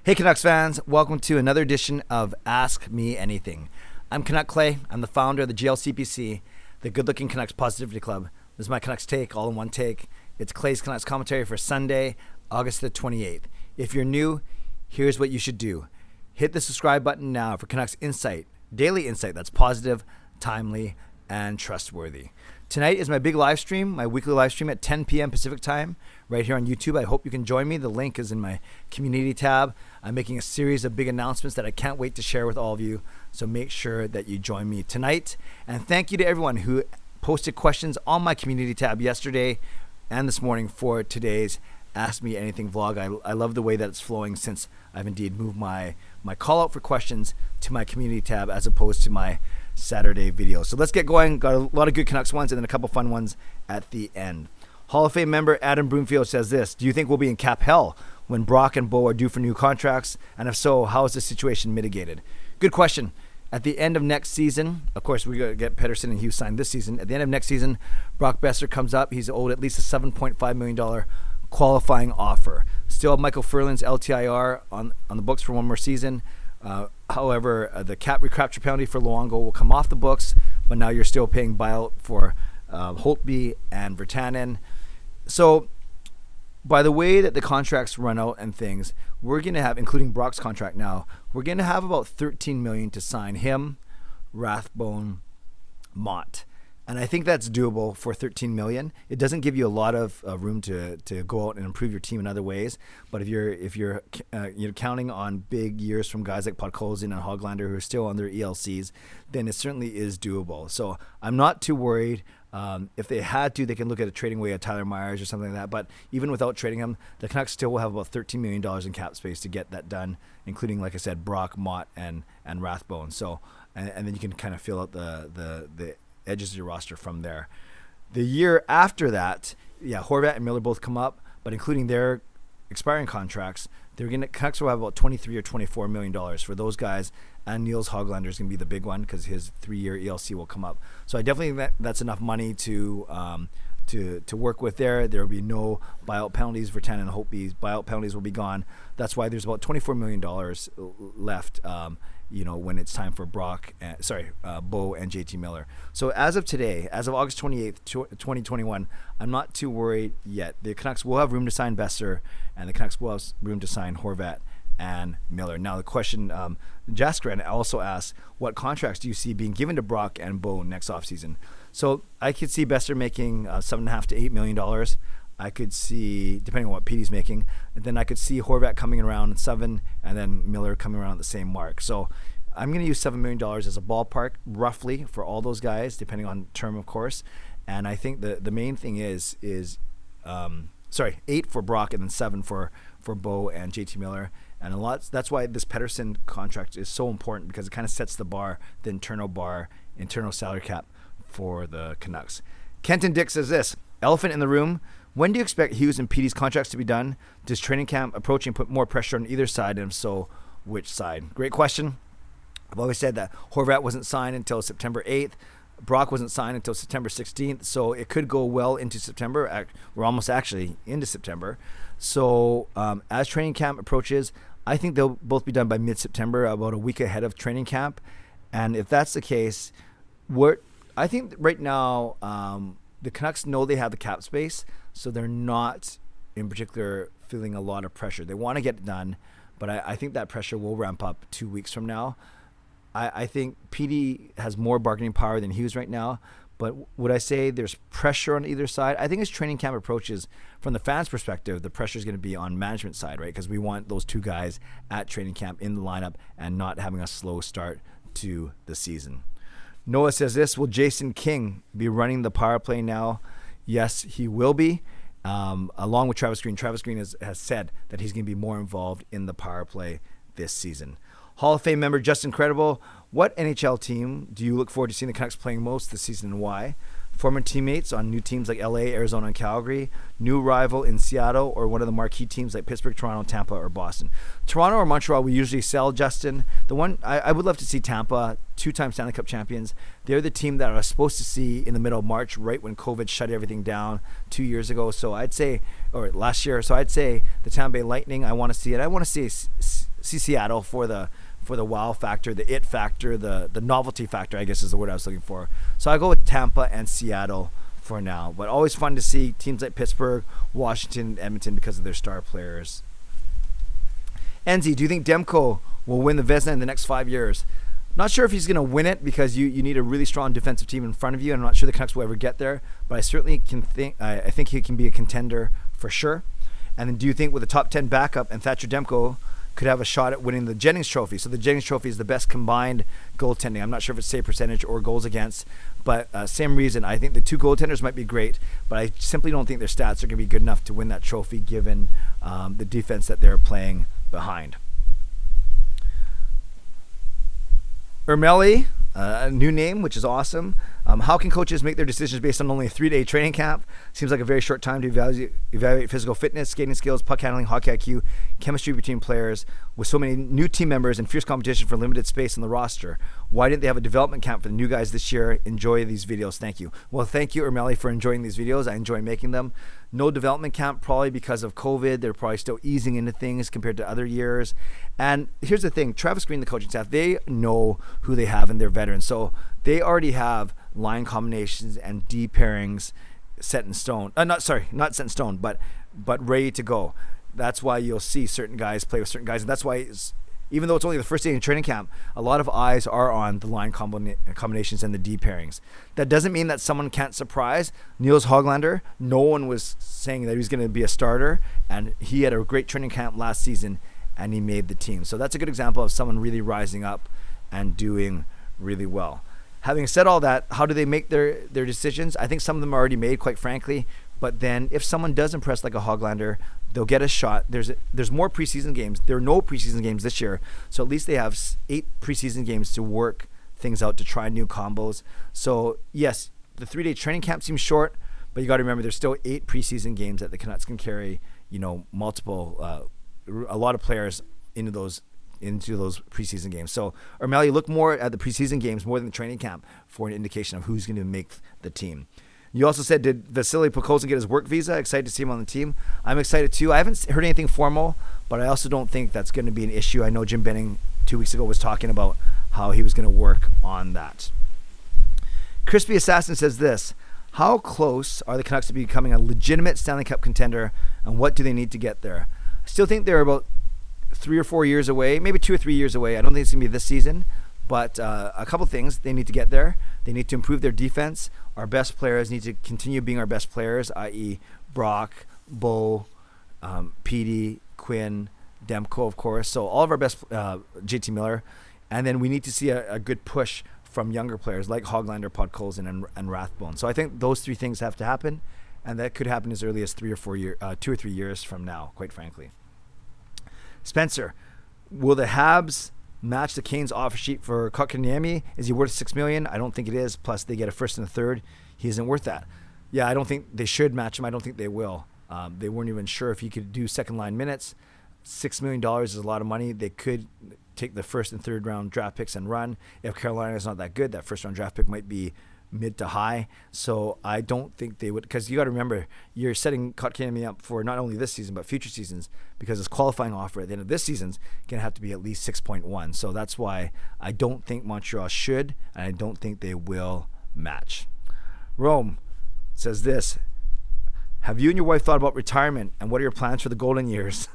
Hey Canucks fans, welcome to another edition of Ask Me Anything. I'm Canuck Clay. I'm the founder of the GLCPC, the Good Looking Canucks Positivity Club. This is my Canucks take, all in one take. It's Clay's Canucks commentary for Sunday, August the 28th. If you're new, here's what you should do. Hit the subscribe button now for Canucks Insight, daily insight that's positive, timely, and trustworthy. Tonight is my big live stream, my weekly live stream at 10 p.m. Pacific time, right here on YouTube. I hope you can join me. The link is in my community tab. I'm making a series of big announcements that I can't wait to share with all of you. So make sure that you join me tonight. And thank you to everyone who posted questions on my community tab yesterday and this morning for today's Ask Me Anything vlog. I love the way that it's flowing since I've indeed moved my call out for questions to my community tab as opposed to my Saturday video. So let's get going. Got a lot of good Canucks ones and then a couple fun ones at the end. Hall of Fame member Adam Broomfield says this: do you think we'll be in cap hell when Brock and Bo are due for new contracts? And if so, how is the situation mitigated? Good question. At the end of next season, of course, we're going to get Pettersson and Hughes signed this season. At the end of next season, Brock Boeser comes up. He's owed at least a $7.5 million qualifying offer. Still have Michael Furlan's LTIR on the books for one more season. However, the cap recapture penalty for Luongo will come off the books, but now you're still paying buyout for Holtby and Virtanen. So by the way that the contracts run out and things, we're going to have, including Brock's contract now, we're going to have about $13 million to sign him, Rathbone, Mott. And I think that's doable for $13 million. It doesn't give you a lot of room to go out and improve your team in other ways. But if you're counting on big years from guys like Podkolzin and Hoglander who are still on their ELCs, then it certainly is doable. So I'm not too worried. If they had to, they can look at a trading away at Tyler Myers or something like that. But even without trading him, the Canucks still will have about $13 million in cap space to get that done, including, like I said, Brock, Mott, and Rathbone. So and then you can kind of fill out the edges of your roster from there. The year after that, Horvat and Miller both come up, but including their expiring contracts, Canucks will have about $23 or $24 million for those guys, and Niels Hoglander is going to be the big one because his 3-year ELC will come up. So I definitely think that's enough money to work with there. There will be no buyout penalties. Virtanen and Holtby's buyout penalties will be gone. That's why there's about $24 million left when it's time for Bo and JT Miller. So as of today, as of August 28th, 2021, I'm not too worried yet. The Canucks will have room to sign Boeser, and the Canucks will have room to sign Horvat and Miller. Now the question, Jaskran also asks, what contracts do you see being given to Brock and Bo next offseason? So I could see Boeser making $7.5 to $8 million. I could see, depending on what Petey's making, and then I could see Horvat coming around 7, and then Miller coming around at the same mark. So I'm going to use $7 million as a ballpark, roughly, for all those guys, depending on term, of course. And I think the main thing is 8 for Brock and then 7 for Bo and JT Miller. And that's why this Pettersson contract is so important, because it kind of sets the bar, the internal salary cap for the Canucks. Kenton Dick says this: elephant in the room. When do you expect Hughes and Petey's contracts to be done? Does training camp approaching put more pressure on either side, and if so, which side? Great question. I've always said that Horvat wasn't signed until September 8th. Brock wasn't signed until September 16th, so it could go well into September. We're almost actually into September. So as training camp approaches, I think they'll both be done by mid-September, about a week ahead of training camp. And if that's the case, I think right now the Canucks know they have the cap space, so they're not in particular feeling a lot of pressure. They want to get it done, but I think that pressure will ramp up 2 weeks from now. I think Petey has more bargaining power than Hughes right now, but would I say there's pressure on either side? I think as training camp approaches, from the fans' perspective, the pressure is going to be on management side, right? Because we want those two guys at training camp in the lineup and not having a slow start to the season. Noah says this: will Jason King be running the power play now? Yes, he will be, along with Travis Green. Travis Green has said that he's going to be more involved in the power play this season. Hall of Fame member Justin Credible: what NHL team do you look forward to seeing the Canucks playing most this season, and why? Former teammates on new teams like LA, Arizona, and Calgary, new rival in Seattle, or one of the marquee teams like Pittsburgh, Toronto, Tampa, or Boston? Toronto or Montreal we usually sell, Justin. The one I would love to see Tampa, 2-time Stanley Cup champions. They're the team that I was supposed to see in the middle of March, right when COVID shut everything down 2 years ago. So I'd say, or last year, so I'd say the Tampa Bay Lightning, I want to see it. I want to see Seattle for the wow factor, the it factor, the novelty factor, I guess is the word I was looking for. So I go with Tampa and Seattle for now. But always fun to see teams like Pittsburgh, Washington, and Edmonton because of their star players. Enzi, do you think Demko will win the Vezina in the next 5 years? Not sure if he's going to win it because you need a really strong defensive team in front of you. I'm not sure the Canucks will ever get there, but I certainly I think he can be a contender for sure. And then do you think with a top 10 backup and Thatcher Demko could have a shot at winning the Jennings Trophy? So the Jennings Trophy is the best combined goaltending. I'm not sure if it's save percentage or goals against, but same reason. I think the two goaltenders might be great, but I simply don't think their stats are going to be good enough to win that trophy given the defense that they're playing behind. Ermeli, a new name, which is awesome. How can coaches make their decisions based on only a 3-day training camp? Seems like a very short time to evaluate physical fitness, skating skills, puck handling, hockey IQ, chemistry between players, with so many new team members and fierce competition for limited space on the roster. Why didn't they have a development camp for the new guys this year? Enjoy these videos. Thank you. Well, thank you, Ermeli, for enjoying these videos. I enjoy making them. No development camp, probably because of COVID. They're probably still easing into things compared to other years. And here's the thing. Travis Green, the coaching staff, they know who they have in their veterans. So they already have line combinations and D pairings set in stone. Not set in stone, but ready to go. That's why you'll see certain guys play with certain guys. And that's why even though it's only the first day in training camp, a lot of eyes are on the line combinations and the D pairings. That doesn't mean that someone can't surprise. Niels Höglander, no one was saying that he was going to be a starter, and he had a great training camp last season, and he made the team. So that's a good example of someone really rising up and doing really well. Having said all that, how do they make their decisions? I think some of them are already made, quite frankly. But then if someone does impress like a Höglander, they'll get a shot. There's more preseason games. There are no preseason games this year. So at least they have 8 preseason games to work things out, to try new combos. So yes, the 3-day training camp seems short, but you got to remember there's still 8 preseason games that the Canucks can carry, multiple, a lot of players into those preseason games. So Ermeli, look more at the preseason games more than the training camp for an indication of who's going to make the team. You also said, did Vasily Podkolzin get his work visa? Excited to see him on the team. I'm excited too. I haven't heard anything formal, but I also don't think that's going to be an issue. I know Jim Benning 2 weeks ago was talking about how he was going to work on that. Crispy Assassin says this: how close are the Canucks to becoming a legitimate Stanley Cup contender, and what do they need to get there? I still think they're about 3 or 4 years away, maybe 2 or 3 years away. I don't think it's going to be this season, but a couple things they need to get there. They need to improve their defense. Our best players need to continue being our best players, i.e. Brock, Bo, Petey, Quinn, Demko, of course. So all of our best, JT Miller. And then we need to see a good push from younger players like Höglander, Podkolzin, and Rathbone. So I think those 3 things have to happen, and that could happen as early as 2 or 3 years from now, quite frankly. Spencer, will the Habs match the Canes offer sheet for Kotkaniemi? Is he worth $6 million? I don't think it is. Plus, they get a first and a third. He isn't worth that. Yeah, I don't think they should match him. I don't think they will. They weren't even sure if he could do second line minutes. $6 million is a lot of money. They could take the first and third round draft picks and run. If Carolina is not that good, that first round draft pick might be mid to high. So I don't think they would, because you got to remember, you're setting Kotkaniemi up for not only this season but future seasons, because his qualifying offer at the end of this season's going to have to be at least 6.1. So that's why I don't think Montreal should, and I don't think they will match. Rome says this: have you and your wife thought about retirement, and what are your plans for the golden years?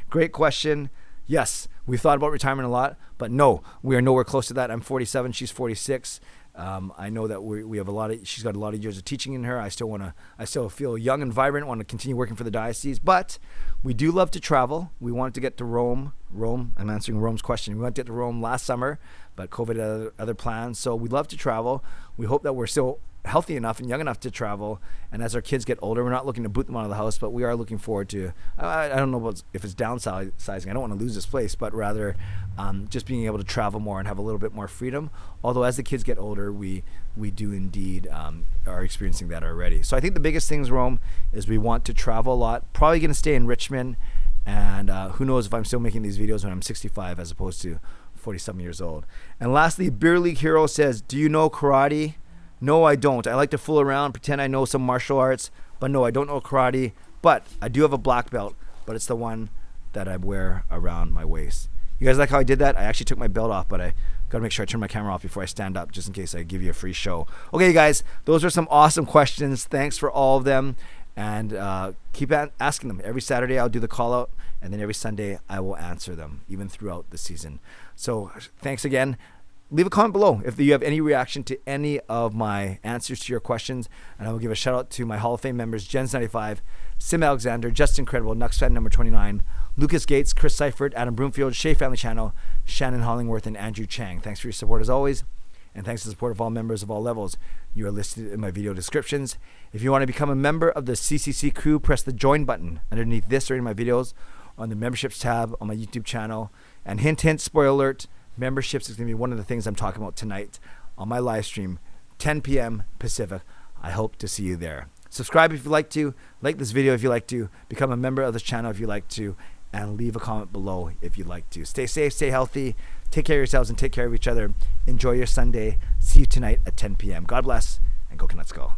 Great question. Yes, we've thought about retirement a lot, but no, we are nowhere close to that. I'm 47, she's 46. I know that we have she's got a lot of years of teaching in her. I still feel young and vibrant, want to continue working for the diocese, but we do love to travel. We wanted to get to Rome, I'm answering Rome's question. We wanted to get to Rome last summer, but COVID had other plans. So we love to travel. We hope that we're still healthy enough and young enough to travel, and as our kids get older, we're not looking to boot them out of the house, but we are looking forward to, I don't know if it's downsizing, I don't want to lose this place, but rather just being able to travel more and have a little bit more freedom. Although as the kids get older, we do indeed are experiencing that already. So I think the biggest things, Rome, is we want to travel a lot. Probably going to stay in Richmond, and who knows if I'm still making these videos when I'm 65 as opposed to 47 years old. And lastly, Beer League Hero says, do you know karate? No, I don't. I like to fool around, pretend I know some martial arts, but no, I don't know karate. But I do have a black belt, but it's the one that I wear around my waist. You guys like how I did that? I actually took my belt off, but I got to make sure I turn my camera off before I stand up, just in case I give you a free show. Okay, guys, those are some awesome questions. Thanks for all of them. And keep asking them. Every Saturday I'll do the call out, and then every Sunday I will answer them, even throughout the season. So thanks again. Leave a comment below if you have any reaction to any of my answers to your questions, and I will give a shout out to my Hall of Fame members: Jens95, Sim Alexander, Justin Credible, nucksfan number 29, Lucas Gates, Chris Seifried, Adam Broomfield, Shea Family Channel, Shannon Hollingworth, and Andrew Chang. Thanks for your support as always, and thanks to the support of all members of all levels. You are listed in my video descriptions. If you want to become a member of the CCC Crew, press the join button underneath this or in my videos, on the memberships tab on my YouTube channel. And hint, hint, spoiler alert, memberships is going to be one of the things I'm talking about tonight on my live stream, 10 p.m. Pacific. I hope to see you there. Subscribe if you like to, like this video if you like to, become a member of this channel if you like to, and leave a comment below if you'd like to. Stay safe, stay healthy, take care of yourselves and take care of each other. Enjoy your Sunday. See you tonight at 10 p.m. God bless, and go Canucks go.